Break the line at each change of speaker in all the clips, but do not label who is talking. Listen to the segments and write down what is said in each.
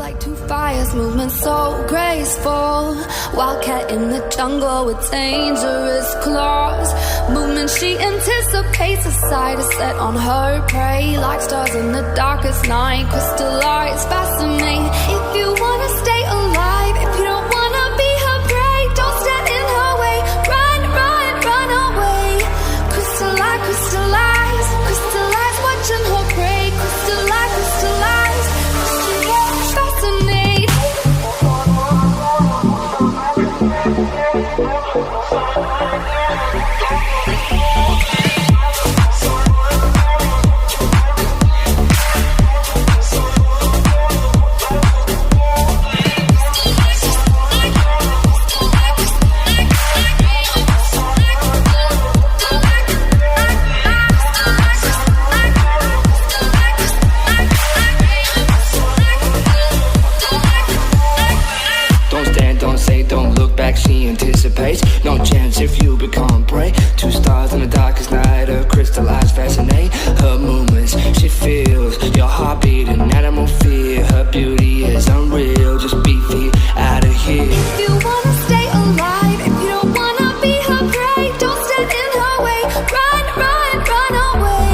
like two fires, movement so graceful. Wildcat in the jungle with dangerous claws. Movement she anticipates, a sight is set on her prey. Like stars in the darkest night, crystallize, fascinate. If you wanna stay alive, if you don't wanna be her prey, don't stand in her way. Run, run, run away. Crystallize, crystallize, crystallize, watching her prey. Crystallize, crystallize, crystallize, fascinate.
She anticipates, no chance if you become prey. Two stars in the darkest night, her crystallized, fascinate. Her movements, she feels your heartbeat, an animal fear. Her beauty is unreal, just beat feet out of here.
If you wanna stay alive, if you don't wanna be her prey, don't stand in her way. Run, run, run away.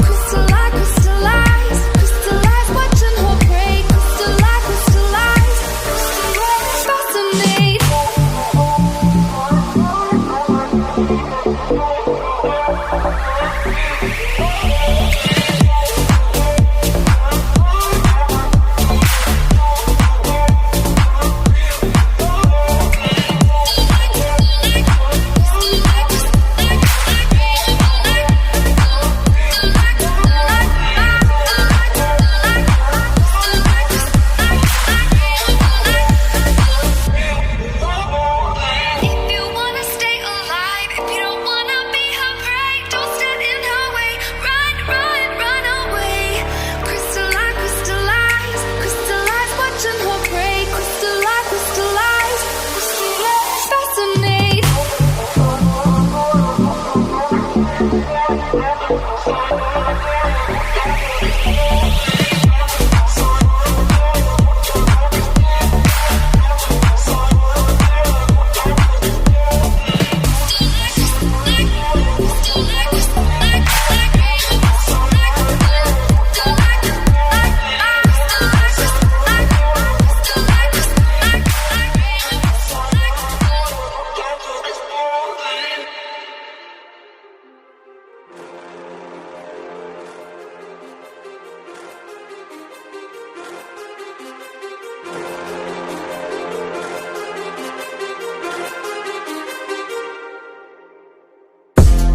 Crystallize, crystallize, crystallize, watching her prey. Crystallize, crystallize, crystallize, fascinate.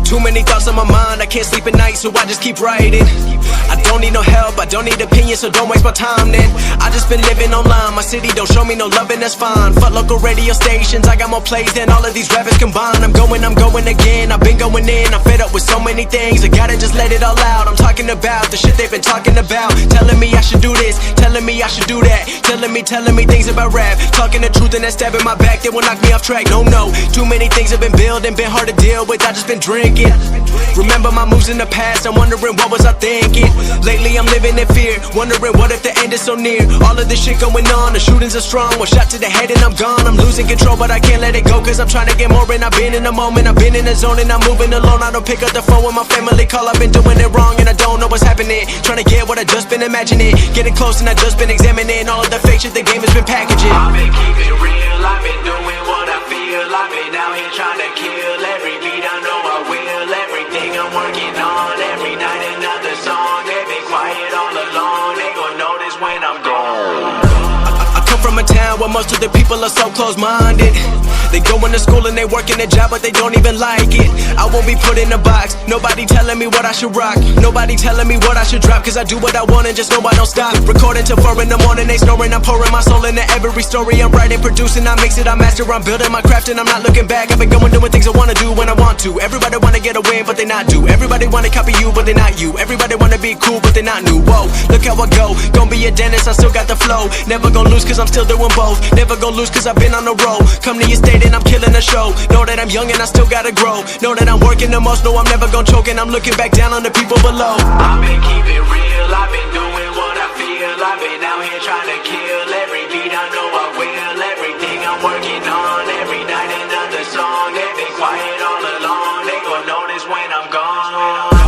Too many thoughts on my mind, I can't sleep at night, so I just keep writing. I don't need no help, I don't need opinions, so don't waste my time then. I just been living online, my city don't show me no love and that's fine. Fuck local radio stations, I got more plays than all of these rappers combined. I'm going again, I've been going in, I'm fed up with so many things, I gotta just let it all out. I'm talking about the shit they've been talking about, telling me I should do this, telling me I should do that, telling me things about rap, talking the truth and that stab in my back, they will knock me off track. No, too many things have been building, been hard to deal with, I just been drinking. Remember my moves in the past, I'm wondering what was I thinking. Lately I'm living in fear, wondering what if the end is so near. All of this shit going on, the shootings are strong. One shot to the head and I'm gone. I'm losing control but I can't let it go, cause I'm trying to get more. And I've been in the moment, I've been in the zone, and I'm moving alone. I don't pick up the phone when my family call, I've been doing it wrong and I don't know what's happening. Trying to get what I just been imagining, getting close and I just been examining all of the fake shit the game has been packaging.
I've been keeping real, I've been doing what I feel. I've been out here trying to kill every beat, I know I will. Everything I'm working on, every night another song. They've been quiet all along, they gon' notice when I'm gone.
I come from a town where most of the people are so close-minded. They going to school and they working a job, but they don't even like it. I won't be put in a box, nobody telling me what I should rock, nobody telling me what I should drop, cause I do what I want and just know I don't stop. Recording till 4 in the morning, they snoring, I'm pouring my soul into every story. I'm writing, producing, I mix it, I master, I'm building my craft and I'm not looking back. I've been going doing things I wanna do when I want to. Everybody wanna get a win, but they not do. Everybody wanna copy you, but they not you. Everybody wanna be cool, but they not new. Whoa, look how I go, gonna be a dentist, I still got the flow. Never gonna lose cause I'm still doing both. Never gonna lose cause I've been on the road. Come to your state and I'm killing the show. Know that I'm young and I still gotta grow. Know that I'm working the most, know I'm never gonna choke. And I'm looking back down on the people below.
I've been keeping real, I've been doing what I feel. I've been out here trying to kill every beat. I know I will. Everything I'm working on, every night another song. They've been quiet all along. They gon' notice when I'm gone.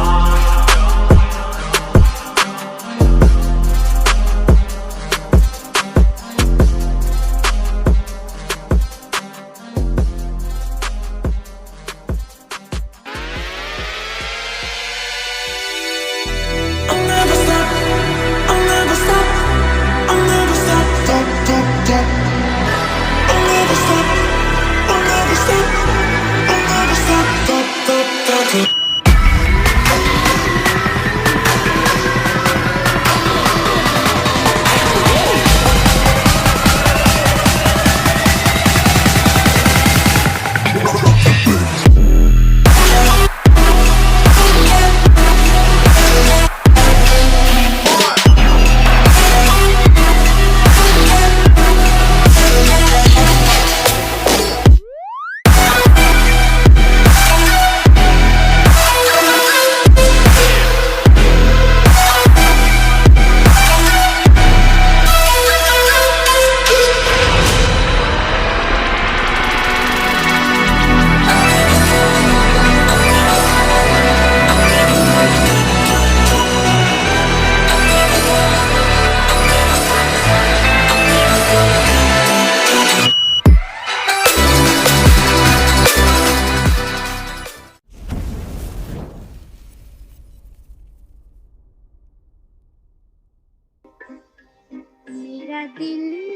मेरा दिल